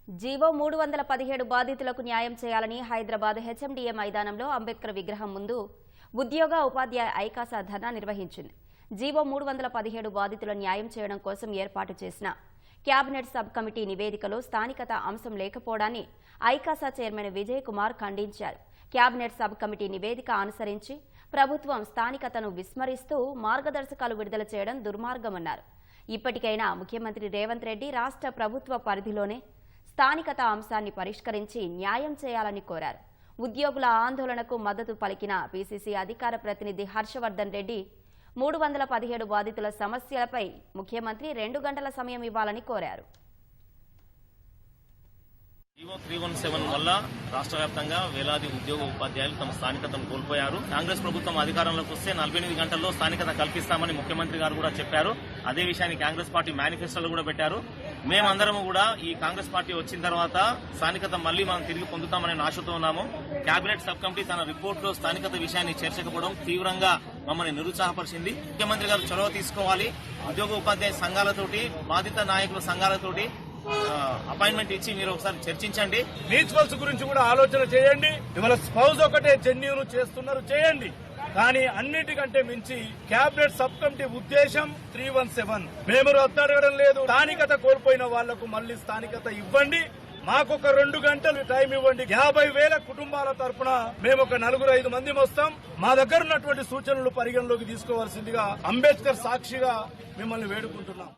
GO 317 బాధితులకు న్యాయం చేయాలని హైదరాబాద్ హెచ్ఎండిఏ మైదానంలో అంబేద్కర్ విగ్రహం ముందు ఉద్యోగ ఉపాధ్యాయ ఐకాసా ధర్నా నిర్వహించింది. జీవో 317 బాధితుల న్యాయం చేయడం కోసం ఏర్పాటు చేసిన కేబినెట్ సబ్ కమిటీ నివేదికలో స్థానికత అంశం లేకపోవడాన్ని ఐకాసా చైర్మన్ విజయ్ కుమార్ ఖండించారు. కేబినెట్ సబ్ కమిటీ నివేదిక అనుసరించి ప్రభుత్వం స్థానికతను విస్మరిస్తూ మార్గదర్శకాలు విడుదల చేయడం దుర్మార్గమన్నారు. ఇప్పటికైనా ముఖ్యమంత్రి రేవంత్ రెడ్డి రాష్ట్ర ప్రభుత్వ పరిధిలోనే స్థానికత అంశాన్ని పరిష్కరించి న్యాయం చేయాలని కోరారు. ఉద్యోగుల ఆందోళనకు మద్దతు పలికిన పీసీసీ అధికార ప్రతినిధి హర్షవర్ధన్ రెడ్డి 317 బాధితుల సమస్యలపై ముఖ్యమంత్రి 2 గంటల సమయం ఇవ్వాలని కోరారు. జీవో 317 వల్ల రాష్ట్ర వ్యాప్తంగా వేలాది ఉద్యోగ ఉపాధ్యాయులు తమ స్థానికతను కోల్పోయారు. కాంగ్రెస్ ప్రభుత్వం అధికారంలోకి వస్తే 48 గంటల్లో స్థానికత కల్పిస్తామని ముఖ్యమంత్రి గారు కూడా చెప్పారు. అదే విషయాన్ని కాంగ్రెస్ పార్టీ మేనిఫెస్టోలో కూడా పెట్టారు. మేమందరం కూడా ఈ కాంగ్రెస్ పార్టీ వచ్చిన తర్వాత స్థానికత మళ్లీ మనం తిరిగి పొందుతామనే ఆశతో ఉన్నాము. కేబినెట్ సబ్ కమిటీ తన రిపోర్టులో స్థానికత విషయాన్ని చేర్చకపోవడం తీవ్రంగా మమ్మల్ని నిరుత్సాహపరిచింది. ముఖ్యమంత్రి గారు చొరవ తీసుకోవాలి. ఉద్యోగ ఉపాధ్యాయ సంఘాలతోటి, బాధిత నాయకుల సంఘాలతోటి అపాయింట్మెంట్ ఇచ్చి మీరు ఒకసారి చర్చించండి. మ్యూచువల్స్ గురించి కూడా ఆలోచన చేయండి. ఇవాళ స్పౌజ్ ఒకటే జెన్యూన్ చేస్తున్నారు, చేయండి. కానీ అన్నిటికంటే మించి కేబినెట్ సబ్ కమిటీ ఉద్దేశం 317 మేము రద్దడగడం లేదు. స్థానికత కోల్పోయిన వాళ్లకు మళ్లీ స్థానికత ఇవ్వండి. మాకొక 2 గంటలు టైం ఇవ్వండి. 50,000 కుటుంబాల తరఫున మేము ఒక 4-5 మంది వస్తాం. మా దగ్గర ఉన్నటువంటి సూచనలు పరిగణలోకి తీసుకోవాల్సిందిగా అంబేద్కర్ సాక్షిగా మిమ్మల్ని వేడుకుంటున్నాం.